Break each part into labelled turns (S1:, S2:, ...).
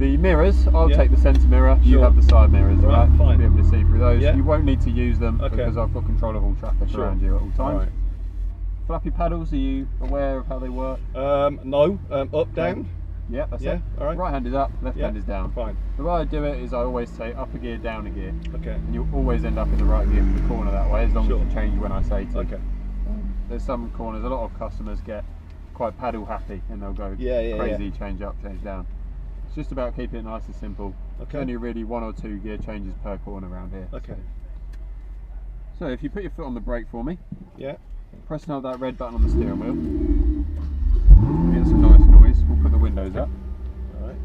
S1: The mirrors, I'll
S2: Yeah.
S1: take the centre mirror, you
S2: Sure.
S1: have the side mirrors,
S2: Right,
S1: right?
S2: fine.
S1: You'll be able to see through those.
S2: Yeah.
S1: You won't need to use them
S2: Okay.
S1: because I've got control of all traffic
S2: Sure.
S1: around you at all times.
S2: Right.
S1: Flappy paddles, are you aware of how they work?
S2: No, up, down.
S1: Yeah, that's
S2: Yeah,
S1: it.
S2: all right.
S1: Right hand is up, left
S2: Yeah,
S1: hand is down.
S2: fine.
S1: The way I do it is I always say up a gear, down a gear.
S2: Okay.
S1: And you'll always end up in the right gear for the corner that way, as long
S2: Sure.
S1: as you change when I say to.
S2: Okay.
S1: There's some corners, a lot of customers get quite paddle happy and they'll go
S2: Yeah,
S1: crazy,
S2: yeah.
S1: change up, change down. It's just about keeping it nice and simple.
S2: Okay.
S1: Only really 1 or 2 gear changes per corner around here.
S2: Okay.
S1: So if you put your foot on the brake for me,
S2: Yeah.
S1: press and hold that red button on the steering wheel. Get some nice noise. We'll put the windows up.
S2: All right.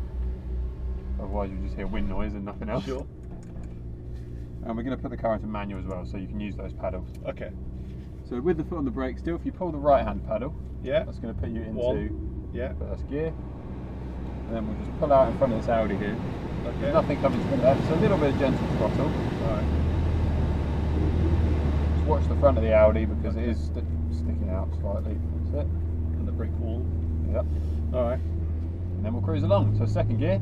S1: Otherwise you'll just hear wind noise and nothing else.
S2: Sure.
S1: And we're going to put the car into manual as well, so you can use those paddles.
S2: Okay.
S1: So with the foot on the brake still, if you pull the right hand paddle,
S2: Yeah.
S1: that's going to put you into
S2: One. Yeah.
S1: first gear. And then we'll just pull out in front of this Audi here.
S2: Okay.
S1: There's nothing coming to the left, so a little bit of gentle throttle.
S2: All right.
S1: Just watch the front of the Audi because it is sticking out slightly. That's it.
S2: And the brick wall.
S1: Yep.
S2: All right.
S1: And then we'll cruise along. So second gear.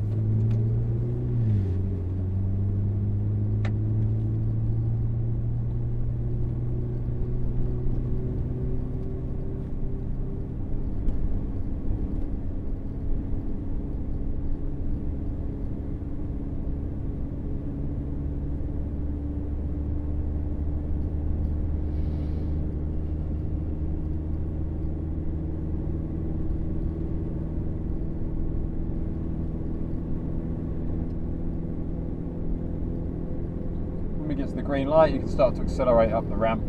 S1: When we get to the green light, you can start to accelerate up the ramp.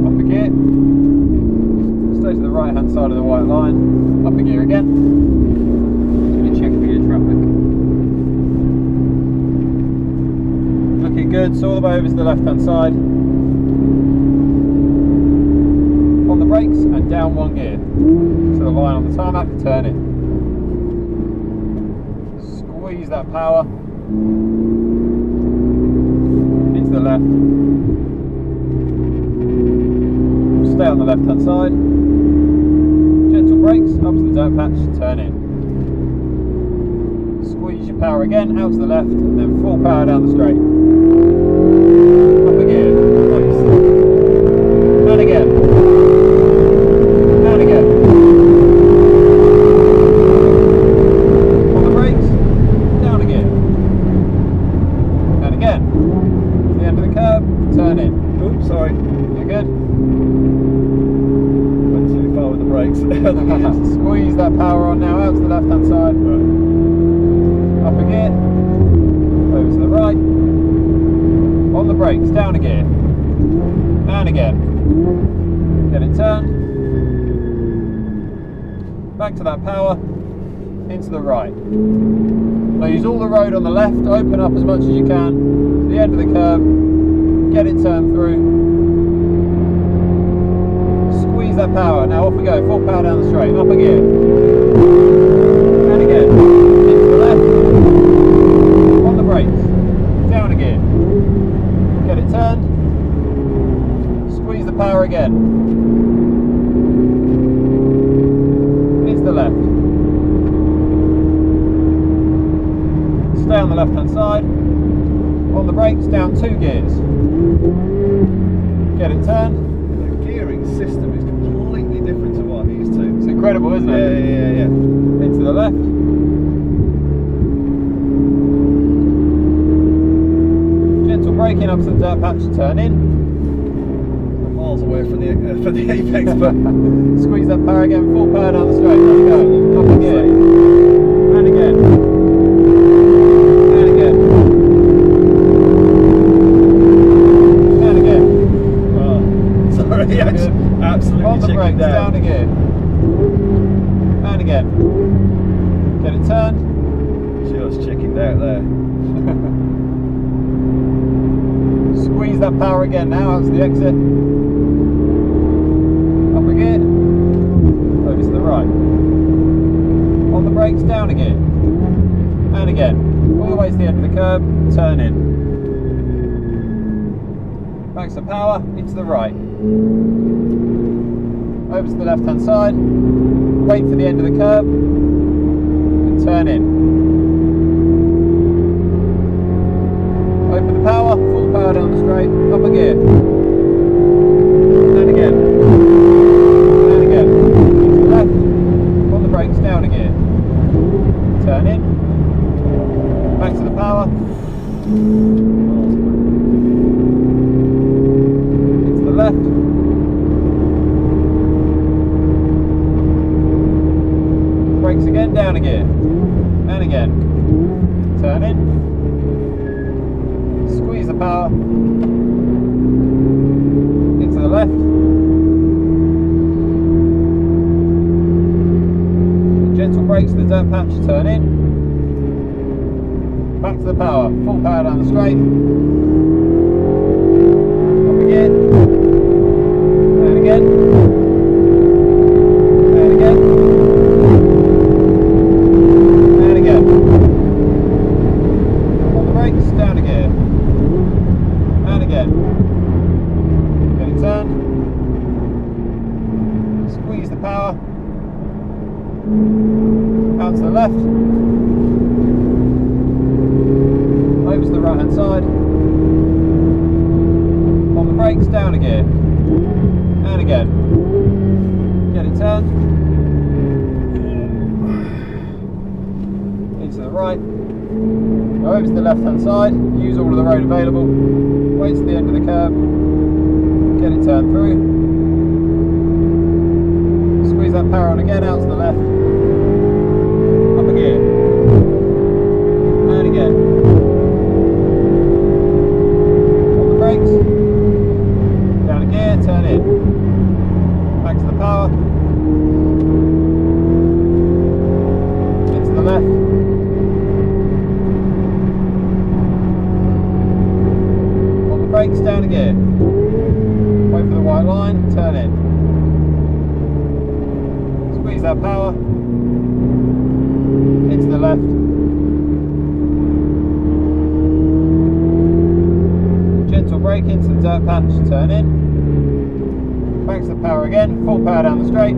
S1: Up a gear. Stay to the right hand side of the white line. Up a gear again. Just going to check for your traffic. Looking good, so all the way over to the left hand side. On the brakes and down 1 gear. To the line on the tarmac, turn it. Squeeze that power into the left. Stay on the left hand side. Gentle brakes up to the dirt patch, turn in. Squeeze your power again out to the left and then full power down the straight. Up a gear. Nice. And again. And again. Turn in.
S2: Oops, sorry.
S1: You're good?
S2: Went too far with the brakes.
S1: Squeeze that power on now, out to the left hand side.
S2: Right.
S1: Up a gear. Over to the right. On the brakes, down a gear. And again. Get it turned. Back to that power. Into the right. Now use all the road on the left, open up as much as you can. To the end of the curb. Get it turned through. Squeeze that power. Now off we go. Full power down the straight. Up a gear. And again. Into the left. On the brakes. Down a gear. Get it turned. Squeeze the power again. Into the left. Stay on the left hand side. On the brakes, down 2 gears. Get it turned.
S2: The gearing system is completely different to what I'm used to.
S1: It's incredible, isn't it?
S2: Yeah.
S1: Into the left. Gentle braking up to the dirt patch, turn in.
S2: I'm miles away from the apex, but
S1: Squeeze that power again, full power down the straight. Let's go. Up a gear. And again. And again. And again.
S2: oh, sorry, absolutely
S1: On the
S2: chickened
S1: brakes, down a gear. And again. Get it turned.
S2: Just chickened out there.
S1: Squeeze that power again now, out to the exit. Up a gear. Over to the right. On the brakes, down a gear. And again. All the way to the end of the curb, turn in. Back some power, into the right. over to the left hand side, wait for the end of the curb, and turn in. Open the power, full power down the straight, up a gear. And again. And again. To the left, on the brakes, down a gear. Turn in. Back to the power. Into the left. Brakes again, down a gear. And again. Turn in. Squeeze the power. Into the left. Gentle brakes to the dirt patch, turn in. Back to the power, full power down the straight. Up again. And again. And again. And again. On the brakes, down again. And again. Get it turned. Squeeze the power. Out to the left. Over to the right hand side. On the brakes, down a gear. And again. Get it turned. Into the right. Go over to the left hand side. Use all of the road available. Wait to the end of the curb. Get it turned through. Squeeze that power on again, out to the left. Up a gear. And again. On the brakes. Down a gear, turn in. Back to the power. Into the left. On the brakes, down a gear. Wait for the white line, turn in. Squeeze that power. Into the left. Gentle brake into the dirt patch, turn in. Back to the power again, full power down the straight.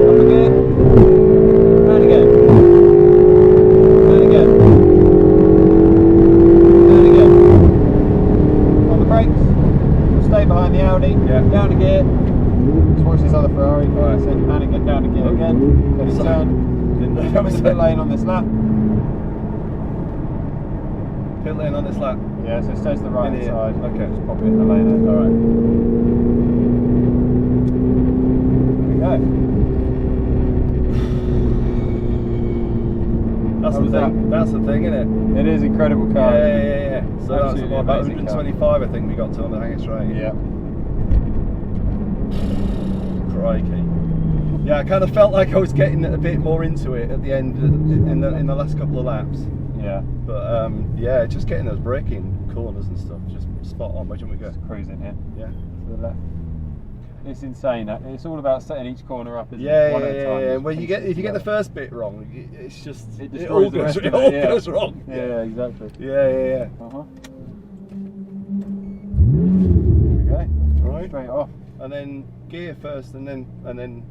S1: Up a gear. And again. And again. And again. On the brakes. Stay behind the Audi. Yeah. Down a gear. Just watch this other Ferrari. Alright, so and again, down a gear again. Get it turned. Come into pit lane on this lap.
S2: Pit lane on this lap?
S1: Yeah, so stay to the right hand side.
S2: Okay.
S1: Just pop it in the lane there. Alright. There we go.
S2: That's the thing. That's the thing, isn't it?
S1: It is incredible car.
S2: Yeah. So that's
S1: Absolutely
S2: about
S1: amazing
S2: 125,
S1: car.
S2: I think we got to on the hang straight.
S1: Yeah.
S2: Crikey. Yeah, I kind of felt like I was getting a bit more into it at the end, in the last couple of laps.
S1: Yeah.
S2: But yeah, just getting those braking corners and stuff, just spot on. Where do we go?
S1: Just cruising here.
S2: Yeah.
S1: To the left. It's insane. It's all about setting each corner up, isn't it?
S2: Yeah.
S1: One at a time.
S2: Well, if you get the first bit wrong, it's just
S1: It all
S2: goes wrong.
S1: Yeah, exactly.
S2: Yeah.
S1: Uh-huh. Here we go.
S2: Right.
S1: Straight off.
S2: And then gear first, and then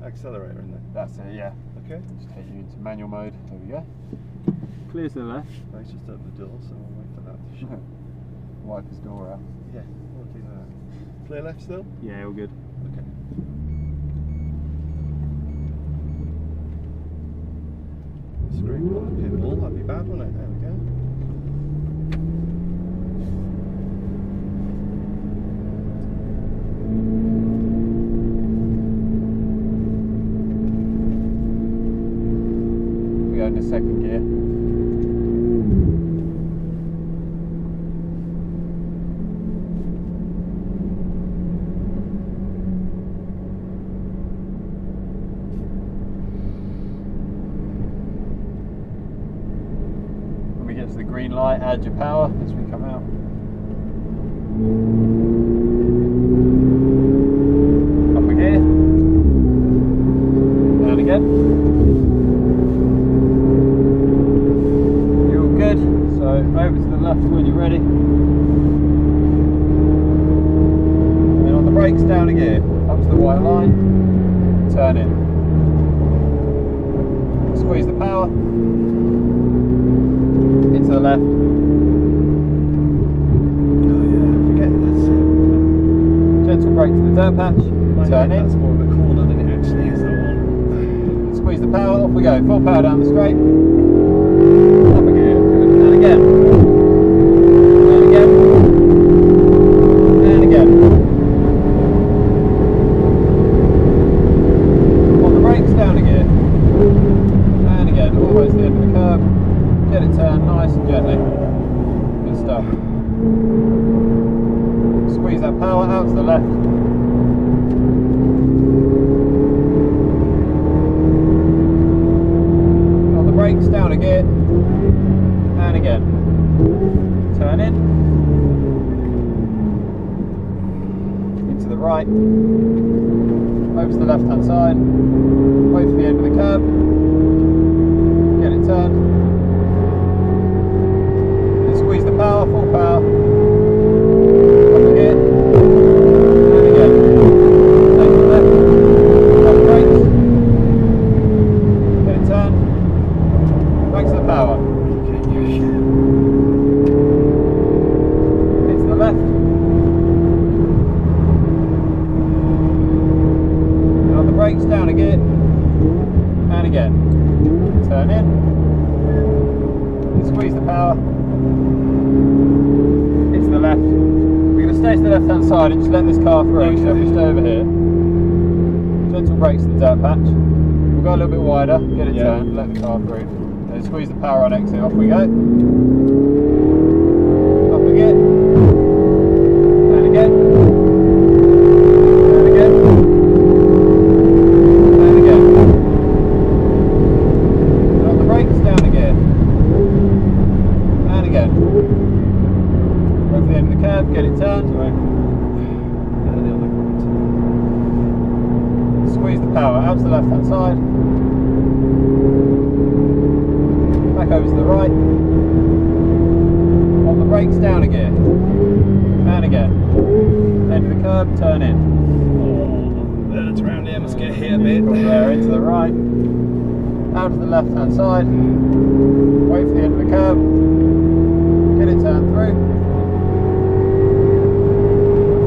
S2: accelerator in there.
S1: That's it. Yeah.
S2: Okay.
S1: Just take you into manual mode. There we go. Clear to the left.
S2: Let's just open the door, so I'll wait for that to shut.
S1: Wipe his door out.
S2: Yeah, we'll do that. Clear left still?
S1: Yeah, all good.
S2: Okay. Screen on the pit wall, that'd be bad, wouldn't it? There we go.
S1: We go into second gear. When we get to the green light, add your power as we come out. Up a gear. Down again. You're all good. So over to the left when you're ready. And then on the brakes, brakes, down a gear, up to the white line, turn in. Squeeze the power, into the left.
S2: Oh yeah, forget that's it.
S1: Gentle brake to the dirt patch, turn in.
S2: That's more of a corner than it actually is, that one.
S1: Squeeze the power, off we go, full power down the straight. Up a gear, and again. And again. And again. On the brakes, down a gear. And again, almost the end of the curve. Get it turned nice and gently. Good stuff. Squeeze that power out to the left. On the brakes, down a gear. And again. Turn in. Into the right. Over to the left hand side. Wait for the end of the curve. Get it turned. Then squeeze the power, full power. Up again. And again. Take the left. Up the brakes. Get it turned. Back to the power. Into the left. And on the brakes, down a gear. And again. Turn in. And squeeze the power. Into the left. We're going to stay to the left hand side and just let this car through. So just over here. Gentle brakes to the dirt patch. We'll go a little bit wider, get it turned, let the car through. Then squeeze the power on exit, off we go. Up again. And again. And again. And again. And on the brakes, down again. And again. Over the end of the curve, get it turned. Squeeze the power out to the left hand side. Back over to the right. On the brakes, down a gear. And again. End of the curve, turn in.
S2: Oh, birds around here must get hit a bit.
S1: From there into the right. Out to the left hand side. Wait for the end of the curve. Get it turned through.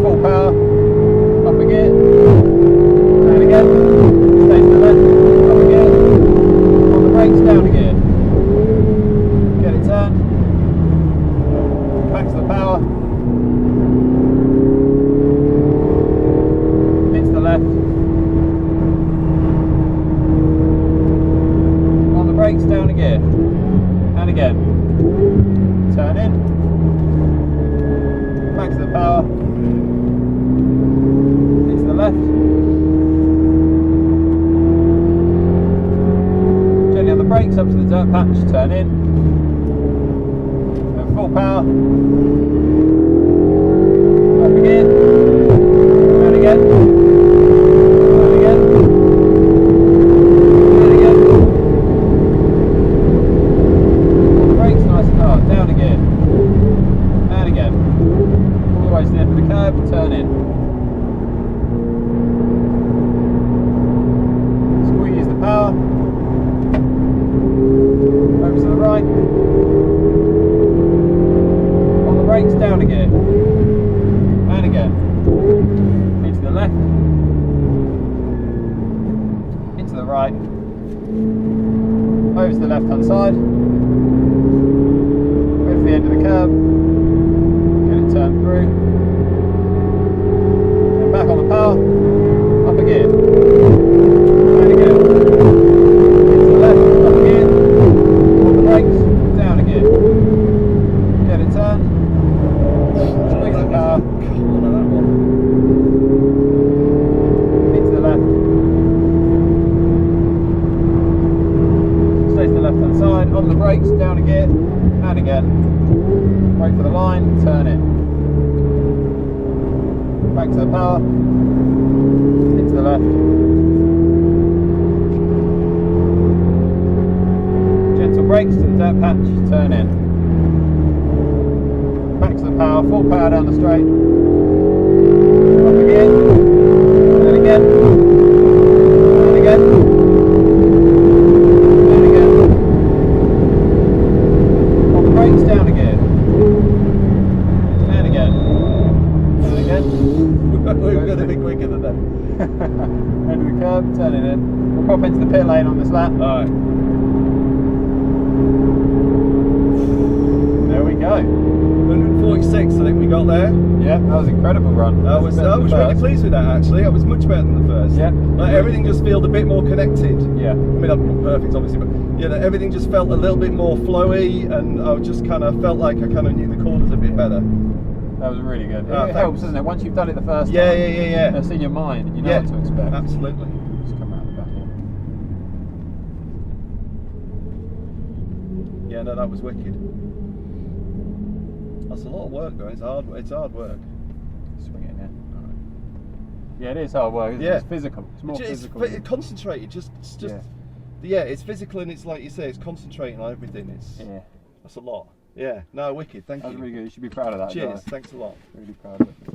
S1: Full power. Up a gear. And again. Stay to the left. Up a gear. On the brakes, down a gear. Get it turned. Back to the power. Into the left. On the brakes, down a gear. And again. Turn in. Back to the power. Into the left. Gently on the brakes, up to the dirt patch, turn in. And full power. Up again. And again. And again. And again. On the brakes, nice and hard, down again. And again. All the way to the end of the curve, turn in. Squeeze the power. Over to the right. On the brakes, down a gear. And again. Into the left. Into the right. Over to the left hand side. Over to the end of the curve. Get it turned through. And back on the power. Up a gear. And again. Into the left. Up a gear. On the brakes. Down a gear. Get it turned. Squeeze the power.
S2: Corner, that one.
S1: Into the left. Stay to the left hand side. On the brakes. Down a gear. And again. Wait for the line. Turn in. Back to the power. Into the left. Gentle brakes to the dirt patch, turn in. Back to the power, full power down the straight. Up again. again. And again. And again. On the brakes, down again. And again. And again.
S2: We're going to be quicker than that.
S1: Into the curb, turning in. We'll pop into the pit lane on this lap.
S2: Alright.
S1: There we go.
S2: 146, I think we got there.
S1: Yeah, that was an incredible run.
S2: I was really pleased with that actually. I was much better than the first.
S1: Yeah.
S2: Like, everything just felt a bit more connected.
S1: Yeah.
S2: I mean, I'm not perfect obviously, but you know, everything just felt a little bit more flowy, and I just kind of felt like I kind of knew the corners a bit better.
S1: That was really good.
S2: Oh,
S1: It helps, doesn't it? Once you've done it the first time.
S2: Yeah.
S1: It's in your mind, and you know what to expect.
S2: Absolutely.
S1: Just come around the back here.
S2: Yeah, no, that was wicked. That's a lot of work though. It's hard work.
S1: Swing it in here. Yeah, it is hard work. Isn't it?
S2: Yeah.
S1: It's physical. It's more physical.
S2: It's concentrated. Yeah, it's physical, and it's like you say, it's concentrating on everything. That's a lot. Yeah, no, wicked. Thank you.
S1: That was really good. You should be proud of that.
S2: Cheers.
S1: Guy.
S2: Thanks a lot.
S1: Really proud of it.